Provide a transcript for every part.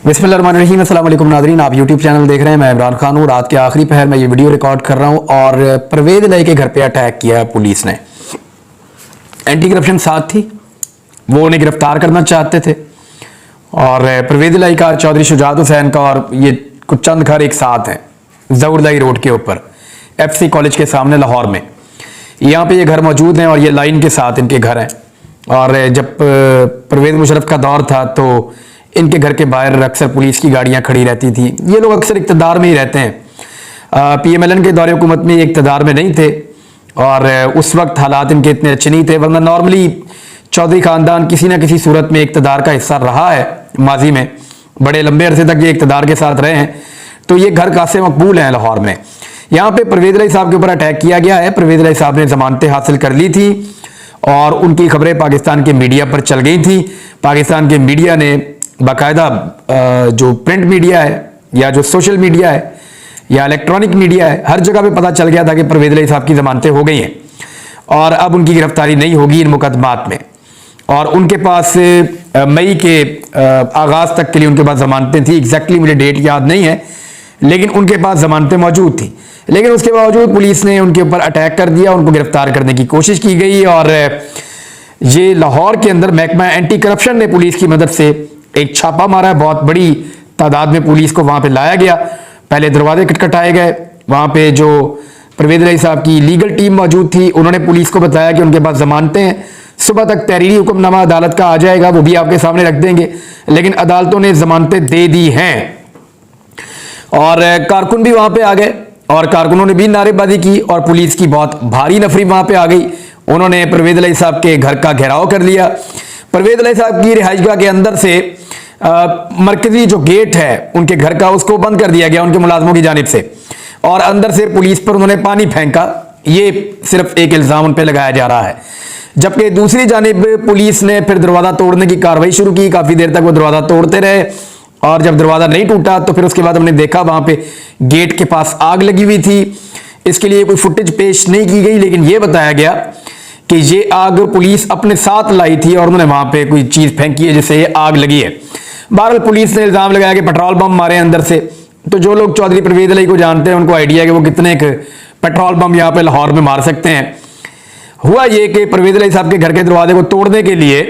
बिस्मिल्लाहिर्रहमानिर्रहीम। अस्सलाम वालेकुम नाज़रीन, आप यूट्यूब चैनल देख रहे हैं। मैं इमरान खान हूँ। रात के आखिरी पहर में ये वीडियो रिकॉर्ड कर रहा हूँ और परवेज़ इलाही के घर पे अटैक किया पुलिस ने। एंटी करप्शन साथ थी, वो उन्हें गिरफ्तार करना चाहते थे और परवेज़ इलाही का, चौधरी शुजात हुसैन का और ये कुछ चंद घर एक साथ हैं ज़फरदारी रोड के ऊपर FC कॉलेज के सामने लाहौर में। यहाँ पे ये घर मौजूद हैं और ये लाइन के साथ इनके घर हैं। और जब परवेज़ मुशर्रफ का दौर था तो इनके घर के बाहर अक्सर पुलिस की गाड़ियां खड़ी रहती थी। ये लोग अक्सर इक़्तिदार में ही रहते हैं। PMLN के दौरे हुकूमत में ये इक़्तिदार में नहीं थे और उस वक्त हालात इनके इतने अच्छे नहीं थे, वरना नॉर्मली चौधरी ख़ानदान किसी न किसी सूरत में इक़्तिदार का हिस्सा रहा है। माजी में बड़े लंबे अरसे तक ये इक़्तिदार के साथ रहे हैं, तो ये घर कासे मकबूल हैं लाहौर में। यहाँ पे परवेज़ इलाही साहब के ऊपर अटैक किया गया है। परवेज़ इलाही साहब ने ज़मानतें हासिल कर ली थी और उनकी खबरें पाकिस्तान के मीडिया पर चल गई थी। पाकिस्तान के मीडिया ने बाकायदा जो प्रिंट मीडिया है या जो सोशल मीडिया है या इलेक्ट्रॉनिक मीडिया है, हर जगह पे पता चल गया था कि परवेज़ इलाही साहब की ज़मानतें हो गई हैं और अब उनकी गिरफ्तारी नहीं होगी इन मुकदमात में। और उनके पास मई के आगाज़ तक के लिए उनके पास ज़मानतें थी। एग्जैक्टली मुझे डेट याद नहीं है, लेकिन उनके पास ज़मानतें मौजूद थी। लेकिन उसके बावजूद पुलिस ने उनके ऊपर अटैक कर दिया, उनको गिरफ्तार करने की कोशिश की गई और ये लाहौर के अंदर महकमा एंटी करप्शन ने पुलिस की मदद से एक छापा मारा है। बहुत बड़ी तादाद में पुलिस को वहां पे लाया गया। पहले दरवाजे खटखटाए गए। वहां पे जो परवेज़ इलाही साहब की लीगल टीम मौजूद थी, उन्होंने पुलिस को बताया कि उनके पास जमानतें हैं, सुबह तक तहरीरी हुक्मनामा अदालत का आ जाएगा, वो भी आपके सामने रख देंगे। लेकिन अदालतों ने जमानतें दे दी हैं और कारकुन भी वहां पे आ गए और कारकुनों ने भी नारेबाजी की और पुलिस की बहुत भारी नफरी वहां पे आ गई। उन्होंने परवेज़ इलाही साहब के घर का घेराव कर लिया। परवेज़ इलाही साहब की रिहाइशगाह के अंदर से मरकजी जो गेट है उनके घर का, उसको बंद कर दिया गया उनके मुलाजमों की जानिब से और अंदर से पुलिस पर उन्होंने पानी फेंका। ये सिर्फ एक इल्जाम उन पर लगाया जा रहा है। जबकि दूसरी जानिब पुलिस ने फिर दरवाजा तोड़ने की कार्रवाई शुरू की। काफी देर तक वो दरवाजा तोड़ते रहे और जब दरवाजा नहीं टूटा तो फिर उसके बाद हमने देखा वहां पे गेट के पास आग लगी हुई थी। इसके लिए कोई फुटेज पेश नहीं की गई, लेकिन यह बताया गया कि ये आग पुलिस अपने साथ लाई थी और उन्होंने वहां पे कोई चीज फेंकी है जिससे ये आग लगी है। बहरहाल पुलिस ने इल्जाम लगाया कि पेट्रोल बम मारे अंदर से। तो जो लोग चौधरी परवेज़ इलाही को जानते हैं उनको आइडिया है कि वो कितने पेट्रोल बम यहाँ पे लाहौर में मार सकते हैं। हुआ ये कि परवेज़ इलाही साहब के घर के दरवाजे को तोड़ने के लिए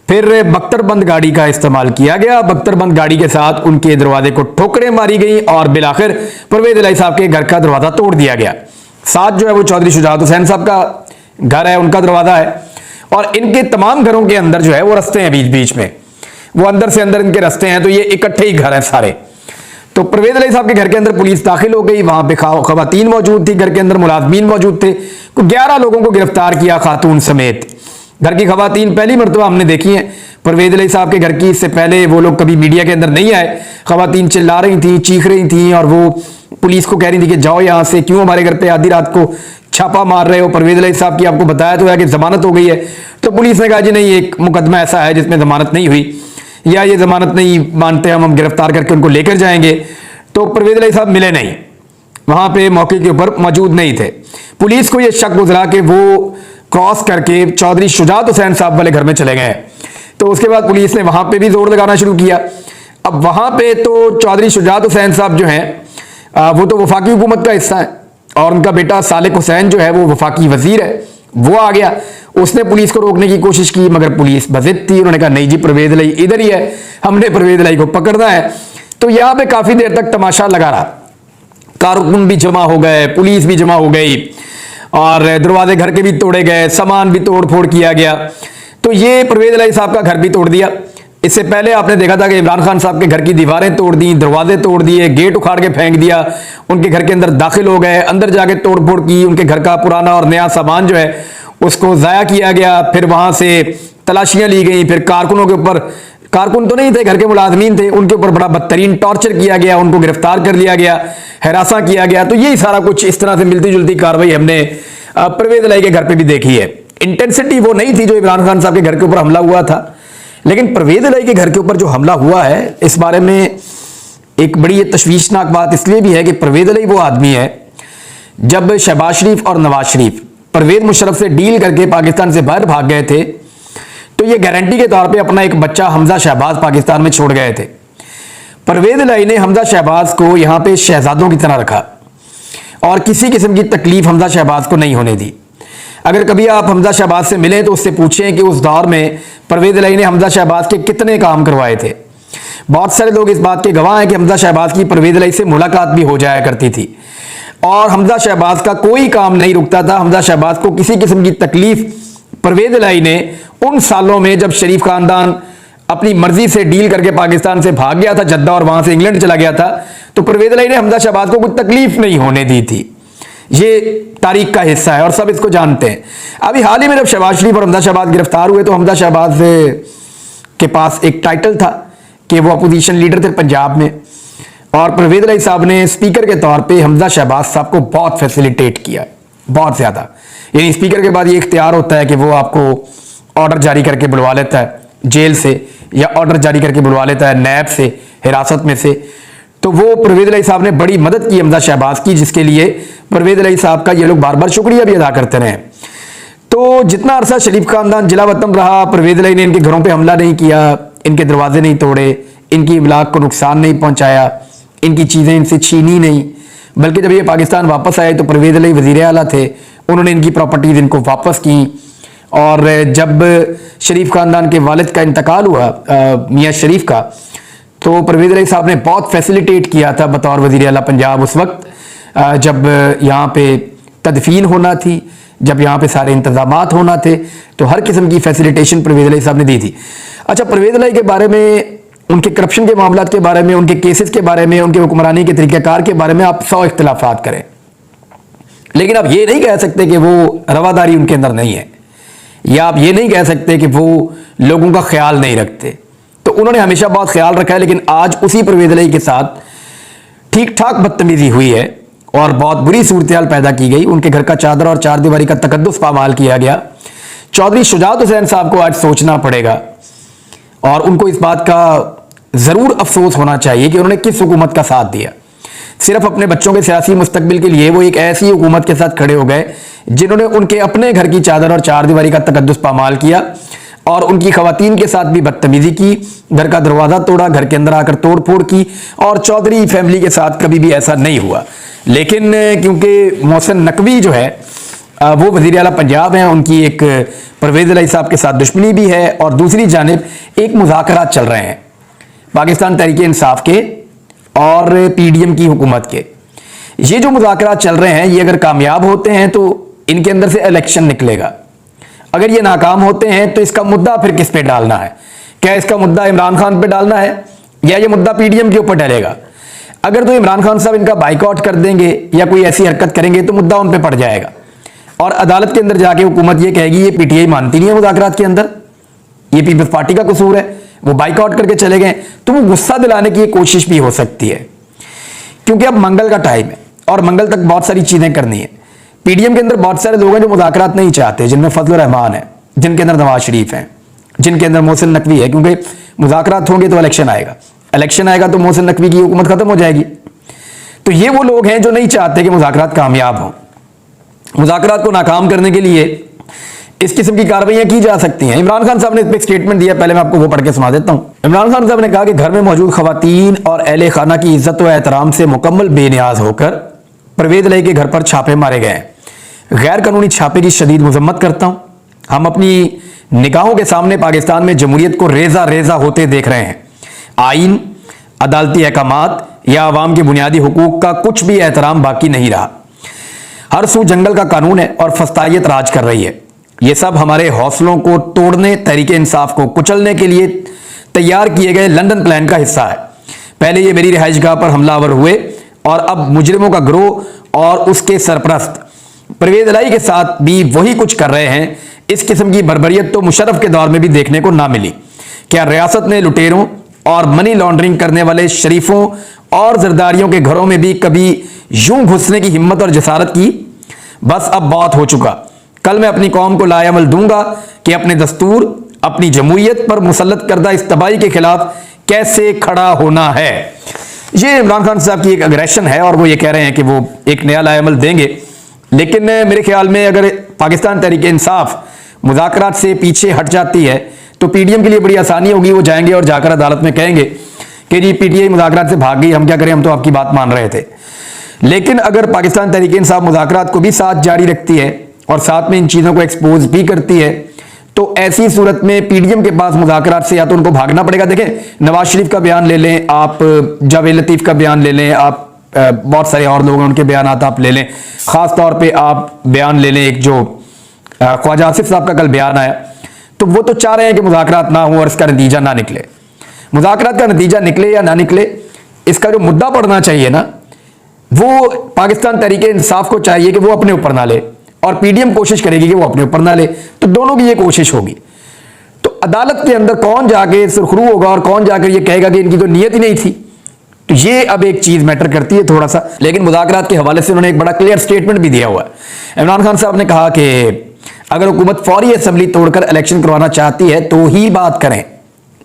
फिर बख्तरबंद गाड़ी का इस्तेमाल किया गया। बख्तरबंद गाड़ी के साथ उनके दरवाजे को ठोकरें मारी गई और बिलाखिर परवेज़ इलाही साहब के घर का दरवाजा तोड़ दिया गया। साथ जो है वो चौधरी शुजात हुसैन साहब का घर है, उनका दरवाजा है और इनके तमाम घरों के अंदर जो है वो रस्ते हैं, बीच बीच में वो अंदर से अंदर इनके रस्ते हैं। तो ये इकट्ठे ही घर हैं सारे। तो परवेज़ इलाही साहब के घर के अंदर पुलिस दाखिल हो गई। वहां पे खवातीन मौजूद थी, घर के अंदर मुलाजमीन मौजूद थे। 11 लोगों को गिरफ्तार किया, खातून समेत। घर की खवातीन पहली मरतबा हमने देखी है परवेज़ इलाही साहब के घर की। इससे पहले वो लोग कभी मीडिया के अंदर नहीं आए। खवातीन चिल्ला रही थी, चीख रही थी और वो पुलिस को कह रही थी कि जाओ यहां से, क्यों हमारे घर पे आधी रात को छापा मार रहे हो। परवेज़ इलाही साहब की आपको बताया तो है कि जमानत हो गई है। तो पुलिस ने कहा जी नहीं, एक मुकदमा ऐसा है जिसमें जमानत नहीं हुई या ये जमानत नहीं मानते, हम गिरफ्तार करके उनको लेकर जाएंगे। तो परवेज़ इलाही साहब मिले नहीं, वहां पे मौके के ऊपर मौजूद नहीं थे। पुलिस को यह शक गुजरा कि वो क्रॉस करके चौधरी शुजात हुसैन साहब वाले घर में चले गए। तो उसके बाद पुलिस ने वहां पे भी जोर लगाना शुरू किया। अब वहां पे तो चौधरी शुजात हुसैन साहब जो हैं वो तो वफाकी हुकूमत का हिस्सा है और उनका बेटा सालिक हुसैन जो है वो वफाकी वजीर है। वो आ गया, उसने पुलिस को रोकने की कोशिश की मगर पुलिस बज़िद थी। उन्होंने कहा नहीं जी, परवेज़ इलाही इधर ही है, हमने परवेज़ इलाही को पकड़ना है। तो यहां पे काफी देर तक तमाशा लगा रहा। कारकुन भी जमा हो गए, पुलिस भी जमा हो गई और दरवाजे घर के भी तोड़े गए, सामान भी तोड़ फोड़ किया गया। तो ये परवेज़ इलाही साहब का घर भी तोड़ दिया। इससे पहले आपने देखा था कि इमरान खान साहब के घर की दीवारें तोड़ दी, दरवाजे तोड़ दिए, गेट उखाड़ के फेंक दिया, उनके घर के अंदर दाखिल हो गए, अंदर जाके तोड़ फोड़ की, उनके घर का पुराना और नया सामान जो है उसको ज़ाया किया गया। फिर वहां से तलाशियां ली गई। फिर कारकुनों के ऊपर, कारकुन तो नहीं थे, घर के मुलाजमीन थे, उनके ऊपर बड़ा बदतरीन टॉर्चर किया गया, उनको गिरफ्तार कर लिया गया, हरासा किया गया। तो यही सारा कुछ इस तरह से मिलती जुलती कार्रवाई हमने परवेज़ इलाही के घर पे भी देखी है। इंटेंसिटी वो नहीं थी जो इमरान खान साहब के घर के ऊपर हमला हुआ था, लेकिन परवेज़ इलाही के घर के ऊपर जो हमला हुआ है इस बारे में एक बड़ी तशवीशनाक बात इसलिए भी है कि परवेज़ इलाही वो आदमी है, जब शहबाज शरीफ और नवाज शरीफ परवेज़ मुशर्रफ से डील करके पाकिस्तान से बाहर भाग गए थे तो ये गारंटी के तौर पे अपना एक बच्चा हमजा शहबाज पाकिस्तान में छोड़ गए थे। परवेज इलाही ने हमजा शहबाज को यहां पे शहजादों की तरह रखा और किसी किस्म की तकलीफ हमजा शहबाज को नहीं होने दी। अगर कभी आप हमजा शहबाज से मिलें तो उससे पूछें कि उस दौर में परवेज इलाही ने हमजा शहबाज के कितने काम करवाए थे। बहुत सारे लोग इस बात के गवाह हैं कि हमजा शहबाज की परवेज इलाही से मुलाकात भी हो जाया करती थी और हमजा शहबाज का कोई काम नहीं रुकता था। हमजा शहबाज को किसी किस्म की तकलीफ परवेज इलाही ने उन सालों में, जब शरीफ खानदान अपनी मर्जी से डील करके पाकिस्तान से भाग गया था जद्दा और वहां से इंग्लैंड चला गया था, तो परवेज इलाही ने हमजा शहबाज को कोई तकलीफ नहीं होने दी थी। ये तारीख का हिस्सा है और सब इसको जानते हैं। अभी हाल ही में जब शहबाज शरीफ और हमजा शहबाज गिरफ्तार हुए तो हमजा शहबाज के पास एक टाइटल था कि वो अपोजिशन लीडर थे पंजाब में, और परवेज इलाही साहब ने स्पीकर के तौर पे हमजा शहबाज साहब को बहुत फैसिलिटेट किया, बहुत ज्यादा। यानी स्पीकर के बाद ये इख्तियार होता है कि वो आपको ऑर्डर जारी करके बुलवा लेता है जेल से, या ऑर्डर जारी करके बुलवा लेता है नैब से, हिरासत में से। तो वो परवेज इलाही साहब ने बड़ी मदद की हमजा शहबाज की, जिसके लिए परवेज इलाही साहब का ये लोग बार बार शुक्रिया भी अदा करते रहे। तो जितना अरसा शरीफ खानदान जिला वतन रहा, परवेज इलाही ने इनके घरों पे हमला नहीं किया, इनके दरवाजे नहीं तोड़े, इनकी इमलाक को नुकसान नहीं पहुंचाया, इनकी चीजें इनसे छीनी नहीं, बल्कि जब ये पाकिस्तान वापस आए तो परवेज इलाही वजीर आला थे, उन्होंने इनकी प्रॉपर्टीज इनको वापस की। और जब शरीफ खानदान के वालिद का इंतकाल हुआ, मियाँ शरीफ का, तो परवेज इलाही साहब ने बहुत फैसिलिटेट किया था बतौर वजीर आला पंजाब उस वक्त, जब यहाँ पे तदफीन होना थी, जब यहाँ पे सारे इंतजामात होना थे, तो हर किस्म की फैसिलिटेशन परवेज इलाही साहब ने दी थी। अच्छा, परवेज इलाही के बारे में, उनके करप्शन के मामलों के बारे में, उनके केसेस के बारे में, उनके हुक्मरानी के तरीक़ाकार के बारे में आप 100 इख्तिलाफात करें, लेकिन आप ये नहीं कह सकते कि वो रवादारी उनके अंदर नहीं है, या आप ये नहीं कह सकते कि वो लोगों का ख्याल नहीं रखते। तो उन्होंने हमेशा बहुत ख्याल रखा है, लेकिन आज उसी परवेज इलाही के साथ ठीक ठाक बदतमीजी हुई है और बहुत बुरी सूरत पैदा की गई। उनके घर का चादर और चारदीवारी का तकद्दुस पामाल किया गया। चौधरी शुजात हुसैन साहब को आज सोचना पड़ेगा और उनको इस बात का जरूर अफसोस होना चाहिए कि उन्होंने किस हुकूमत का साथ दिया। सिर्फ अपने बच्चों के सियासी मुस्तकबिल के लिए वो एक ऐसी हुकूमत के साथ खड़े हो गए जिन्होंने उनके अपने घर की चादर और चारदीवारी का तकद्दुस पामाल किया और उनकी खवातीन के साथ भी बदतमीजी की, घर का दरवाजा तोड़ा, घर के अंदर आकर तोड़ फोड़ की। और चौधरी फैमिली के साथ कभी भी ऐसा नहीं हुआ। लेकिन क्योंकि मोहसिन नकवी जो है वो वज़ीर आला पंजाब हैं, उनकी एक परवेज इलाही साहब के साथ दुश्मनी भी है और दूसरी जानिब एक मुज़ाकरात चल रहे हैं पाकिस्तान तहरीक इंसाफ के और पीडीएम की हुकूमत के। ये जो मुज़ाकरात चल रहे हैं, ये अगर कामयाब होते हैं तो इनके अंदर से इलेक्शन निकलेगा। अगर ये नाकाम होते हैं तो इसका मुद्दा फिर किस पे डालना है? क्या इसका मुद्दा इमरान खान पे डालना है या ये मुद्दा पीडीएम के ऊपर डलेगा? अगर तो इमरान खान साहब इनका बाइकआउट कर देंगे या कोई ऐसी हरकत करेंगे तो मुद्दा उन पे पड़ जाएगा और अदालत के अंदर जाके हुकूमत ये कहेगी ये पीटीआई मानती नहीं है मुज़ाकरात के अंदर, ये पीपल्स पार्टी का कसूर है, वो बाइकआउट करके चले गए। तो वो गुस्सा दिलाने की कोशिश भी हो सकती है क्योंकि अब मंगल का टाइम है और मंगल तक बहुत सारी चीजें करनी है। पीडीएम के अंदर बहुत सारे लोग हैं जो मुज़ाकरात नहीं चाहते, जिनमें फजल रहमान है, जिनके अंदर नवाज शरीफ है, जिनके अंदर मोहसिन नकवी है, क्योंकि मुज़ाकरात होंगे तो इलेक्शन आएगा, इलेक्शन आएगा तो मोहसिन नकवी की हुकूमत खत्म हो जाएगी। तो ये वो लोग हैं जो नहीं चाहते कि मुज़ाकरात कामयाब हों। मुज़ाकरात को नाकाम करने के लिए इस किस्म की कार्रवाइयां की जा सकती हैं। इमरान खान साहब ने इस पर एक स्टेटमेंट दिया, पहले मैं आपको वो पढ़ के सुना देता हूं। इमरान खान साहब ने कहा कि घर में मौजूद खवातीन और अहले खाना की इज्जत व एहतराम से मुकम्मल बेनियाज होकर परवेज इलाही के घर पर छापे मारे गए हैं। गैर कानूनी छापे की शदीद मजम्मत करता हूं। हम अपनी निगाहों के सामने पाकिस्तान में जमहूरियत को रेजा रेजा होते देख रहे हैं। आइन, अदालती अहकामात या अवाम के बुनियादी हुकूक का कुछ भी एहतराम बाकी नहीं रहा। हर सू जंगल का कानून है और फस्तायत राज कर रही है। ये सब हमारे हौसलों को तोड़ने, तहरीक इंसाफ को कुचलने के लिए तैयार किए गए लंदन प्लान का हिस्सा है। पहले ये मेरी रिहाइशगाह पर हमलावर हुए और अब मुजरिमों का गिरोह और उसके सरपरस्त परवेज इलाही के साथ भी वही कुछ कर रहे हैं। इस किस्म की बर्बरियत तो मुशर्रफ के दौर में भी देखने को ना मिली। क्या रियासत ने लुटेरों और मनी लॉन्ड्रिंग करने वाले शरीफों और जरदारियों के घरों में भी कभी यूं घुसने की हिम्मत और जसारत की? बस अब बहुत हो चुका। कल मैं अपनी कौम को लाएमल दूंगा कि अपने दस्तूर, अपनी जमहूरियत पर मुसल्लत करदा इस तबाही के खिलाफ कैसे खड़ा होना है। ये इमरान खान साहब की एक अग्रेशन है और वो ये कह रहे हैं कि वो एक नया लाएमल देंगे। लेकिन मेरे ख्याल में अगर पाकिस्तान तहरीक इंसाफ मुज़ाकरात से पीछे हट जाती है तो पीडीएम के लिए बड़ी आसानी होगी। वो जाएंगे और जाकर अदालत में कहेंगे कि जी पीटीआई मुज़ाकरात से भाग गई, हम क्या करें, हम तो आपकी बात मान रहे थे। लेकिन अगर पाकिस्तान तहरीक इंसाफ मुज़ाकरात को भी साथ जारी रखती है और साथ में इन चीज़ों को एक्सपोज भी करती है, तो ऐसी सूरत में पीडीएम के पास मुज़ाकरात से या तो उनको भागना पड़ेगा। देखें, नवाज शरीफ का बयान ले लें आप, जावेद लतीफ़ का बयान ले लें आप, बहुत सारे और लोग हैं उनके बयान आप ले लें, ख़ास तौर पे आप बयान ले लें एक जो ख्वाजा आसिफ साहब का कल बयान आया, तो वो तो चाह रहे हैं कि मुज़ाकरात ना हो और इसका नतीजा ना निकले। मुज़ाकरात का नतीजा निकले या ना निकले, इसका जो मुद्दा पड़ना चाहिए ना, वो पाकिस्तान तहरीक इंसाफ को चाहिए कि वो अपने ऊपर ना ले और पीडीएम कोशिश करेगी कि वो अपने ऊपर ना ले, तो दोनों की ये कोशिश होगी। तो अदालत के अंदर कौन जाके सुरखरू होगा और कौन जाकर ये कहेगा कि इनकी तो नीयत ही नहीं थी, तो ये अब एक चीज मैटर करती है थोड़ा सा। लेकिन मुज़ाकरात के हवाले से उन्होंने एक बड़ा क्लियर स्टेटमेंट भी दिया हुआ है। इमरान खान साहब ने कहा कि अगर हुकूमत फौरी असेंबली तोड़कर इलेक्शन करवाना चाहती है तो ही बात करें,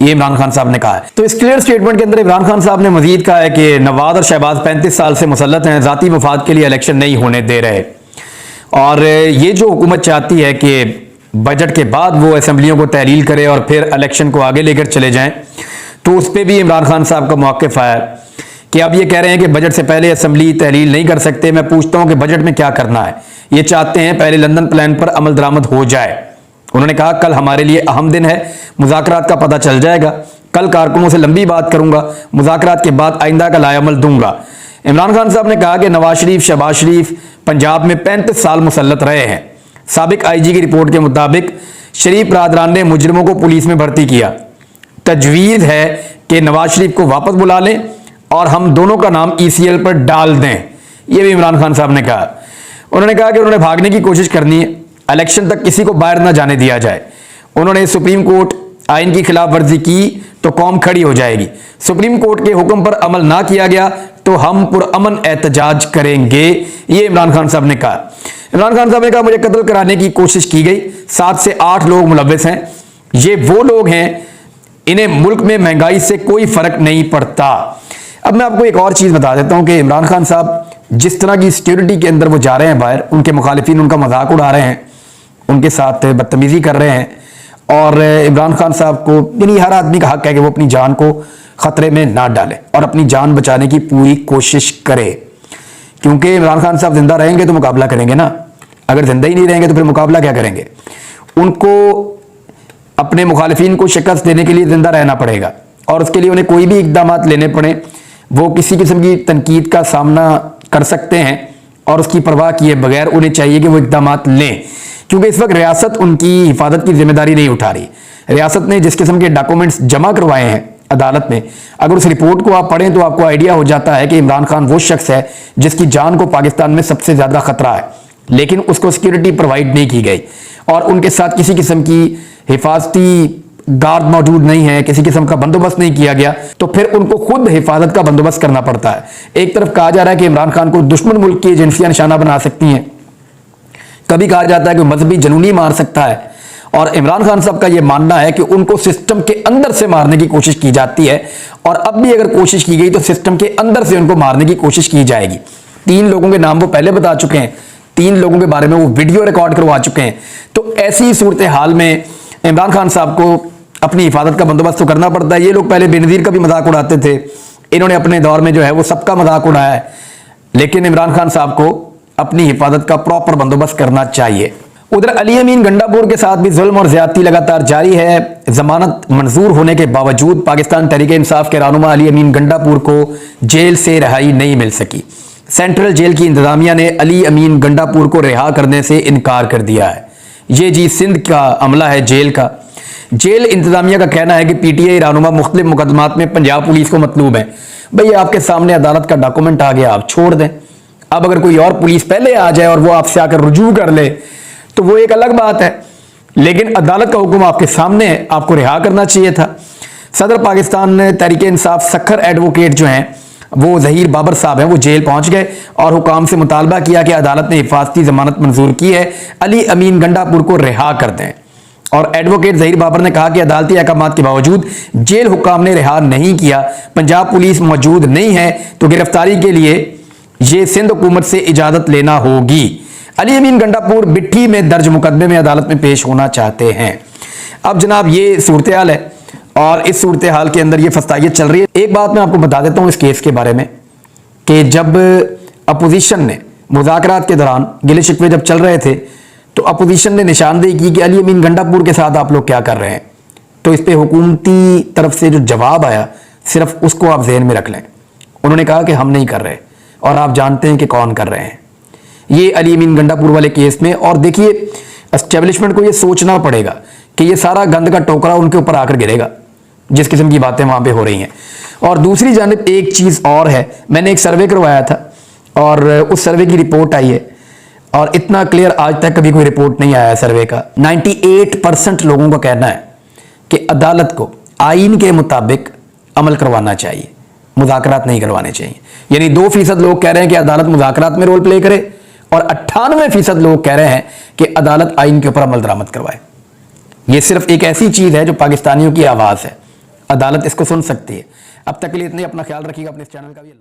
ये इमरान खान साहब ने कहा है। तो इस क्लियर स्टेटमेंट के अंदर इमरान खान साहब ने मजीद कहा है कि नवाज और शहबाज 35 साल से मुसल्लत हैं, जाती मफाद के लिए इलेक्शन नहीं होने दे रहे, और ये जो हुकूमत चाहती है कि बजट के बाद वो असेंबलियों को तहलील करे और फिर इलेक्शन को आगे लेकर चले जाएं, तो उस पर भी इमरान खान साहब का मौक़िफ़ आया कि अब ये कह रहे हैं कि बजट से पहले असेंबली तहलील नहीं कर सकते। मैं पूछता हूं कि बजट में क्या करना है, ये चाहते हैं पहले लंदन प्लान पर अमल दरामद हो जाए। उन्होंने कहा कल हमारे लिए अहम दिन है, मुज़ाकरात का पता चल जाएगा, कल कारकुनों से लंबी बात करूंगा, मुज़ाकरात के बाद आइंदा का लाएअमल दूंगा। इमरान खान साहब ने कहा कि नवाज शरीफ, शहबाज शरीफ पंजाब में 35 साल मुसल्लत रहे हैं। साबिक आईजी की रिपोर्ट के मुताबिक शरीफ बरादरान ने मुजरिमों को पुलिस में भर्ती किया। तजवीज़ है कि नवाज शरीफ को वापस बुला लें और हम दोनों का नाम ECL पर डाल दें, यह भी इमरान खान साहब ने कहा। उन्होंने कहा कि उन्होंने भागने की कोशिश करनी है, इलेक्शन तक किसी को बाहर ना जाने दिया जाए। उन्होंने सुप्रीम कोर्ट आइन की खिलाफ वर्जी की तो कौम खड़ी हो जाएगी, सुप्रीम कोर्ट के हुक्म पर अमल ना किया गया तो हम पुरअमन एहतजाज करेंगे, ये इमरान खान साहब ने कहा। इमरान खान साहब ने कहा मुझे कत्ल कराने की कोशिश की गई, 7 से 8 लोग मुलव्विस हैं, ये वो लोग हैं, इन्हें मुल्क में महंगाई से कोई फर्क नहीं पड़ता। अब मैं आपको एक और चीज बता देता हूं कि इमरान खान साहब जिस तरह की सिक्योरिटी के अंदर वो जा रहे हैं बाहर, उनके मुखालिफिन उनका मजाक उड़ा रहे हैं, उनके साथ बदतमीजी कर रहे हैं, और इमरान खान साहब को यानी हर आदमी का हक है कि वो अपनी जान को खतरे में ना डाले और अपनी जान बचाने की पूरी कोशिश करे, क्योंकि इमरान खान साहब जिंदा रहेंगे तो मुकाबला करेंगे ना, अगर जिंदा ही नहीं रहेंगे तो फिर मुकाबला क्या करेंगे। उनको अपने मुखालिफिन को शिकस्त देने के लिए जिंदा रहना पड़ेगा और उसके लिए उन्हें कोई भी इकदाम लेने पड़े, वो किसी किस्म की तनकीद का सामना कर सकते हैं और उसकी परवाह किए बगैर उन्हें चाहिए कि वो इकदाम लें, क्योंकि इस वक्त रियासत उनकी हिफाजत की जिम्मेदारी नहीं उठा रही। रियासत ने जिस किस्म के डॉक्यूमेंट्स जमा करवाए हैं अदालत में, अगर उस रिपोर्ट को आप पढ़ें तो आपको आइडिया हो जाता है कि इमरान खान वो शख्स है जिसकी जान को पाकिस्तान में सबसे ज्यादा खतरा है, लेकिन उसको सिक्योरिटी प्रोवाइड नहीं की गई और उनके साथ किसी किस्म की हिफाजती गार्ड मौजूद नहीं है, किसी किस्म का बंदोबस्त नहीं किया गया, तो फिर उनको खुद हिफाजत का बंदोबस्त करना पड़ता है। एक तरफ कहा जा रहा है कि इमरान खान को दुश्मन मुल्क की एजेंसियां निशाना बना सकती हैं, कभी कहा जाता है कि मजहबी जनूनी मार सकता है, और इमरान खान साहब का यह मानना है कि उनको सिस्टम के अंदर से मारने की कोशिश की जाती है, और अब भी अगर कोशिश की गई तो सिस्टम के अंदर से उनको मारने की कोशिश की जाएगी। 3 लोगों के नाम वो पहले बता चुके हैं, 3 लोगों के बारे में वो वीडियो रिकॉर्ड करवा चुके हैं। तो ऐसी सूरत हाल में इमरान खान साहब को अपनी हिफाजत का बंदोबस्त तो करना पड़ता है। ये लोग पहले बेनजीर का भी मजाक उड़ाते थे, इन्होंने अपने दौर में जो है वो सबका मजाक उड़ाया है, लेकिन इमरान खान साहब को अपनी हिफाजत का प्रॉपर बंदोबस्त करना चाहिए। उधर अली अमीन गंडापुर के साथ भी जुल्म और ज्यादती लगातार जारी है। जमानत मंजूर होने के बावजूद पाकिस्तान तहरीक इंसाफ के रहनुमा अली अमीन गंडापुर को जेल से रिहाई नहीं मिल सकी। सेंट्रल जेल की इंतजामिया ने अली अमीन गंडापुर को रिहा करने से इनकार कर दिया है। ये जी सिंध का अमला है जेल का। जेल इंतजामिया का कहना है कि पीटीआई रहनुमा मुख्तलिफ मुकदमात में पंजाब पुलिस को मतलूब है। भाई आपके सामने अदालत का डॉक्यूमेंट आ गया, आप छोड़ दें। अब अगर कोई और पुलिस पहले आ जाए और वो आपसे आकर रुजू कर ले तो वो एक अलग बात है, लेकिन अदालत का हुक्म आपके सामने है, आपको रिहा करना चाहिए था। सदर पाकिस्तान तहरीक इंसाफ सखर एडवोकेट जो हैं वो जहीर बाबर साहब हैं, वो जेल पहुंच गए और हुकाम से मुतालबा किया कि अदालत ने हिफाजती जमानत मंजूर की है, अली अमीन गंडापुर को रिहा कर दें। और एडवोकेट जहीर बाबर ने कहा कि अदालती अहकामात के बावजूद जेल हुकाम ने रिहा नहीं किया, पंजाब पुलिस मौजूद नहीं है, तो गिरफ्तारी के लिए ये सिंध हुकूमत से इजाजत लेना होगी। अली अमीन गंडापुर बिट्ठी में दर्ज मुकदमे में अदालत में पेश होना चाहते हैं। अब जनाब ये सूरत हाल है और इस सूरत हाल के अंदर ये फस्तायत चल रही है। एक बात मैं आपको बता देता हूं इस केस के बारे में कि जब अपोजिशन ने मुज़ाकरात के दौरान गिले शिकवे जब चल रहे थे तो अपोजिशन ने निशानदेही की कि अली अमीन गंडापुर के साथ आप लोग क्या कर रहे हैं। तो इस पर हुकूमती तरफ से जो जवाब आया सिर्फ उसको आप जहन में रख लें। उन्होंने कहा कि हम नहीं कर रहे और आप जानते हैं कि कौन कर रहे हैं, ये अली अमीन गंडापुर वाले केस में। और देखिए एस्टेब्लिशमेंट को ये सोचना पड़ेगा कि ये सारा गंद का टोकरा उनके ऊपर आकर गिरेगा जिस किस्म की बातें वहां पे हो रही हैं। और दूसरी जानिब एक चीज और है, मैंने एक सर्वे करवाया था और उस सर्वे की रिपोर्ट आई है और इतना क्लियर आज तक कभी कोई रिपोर्ट नहीं आया सर्वे का। 98% लोगों का कहना है कि अदालत को आईन के मुताबिक अमल करवाना चाहिए, मुज़ाकरात नहीं करवाने चाहिए। यानी 2% लोग कह रहे हैं कि अदालत मुज़ाकरात में रोल प्ले करे और 98% लोग कह रहे हैं कि अदालत आईन के ऊपर अमल दरामद करवाए। यह सिर्फ एक ऐसी चीज है जो पाकिस्तानियों की आवाज है, अदालत इसको सुन सकती है। अब तक के लिए इतने, अपना ख्याल रखिएगा, अपने इस चैनल का भी।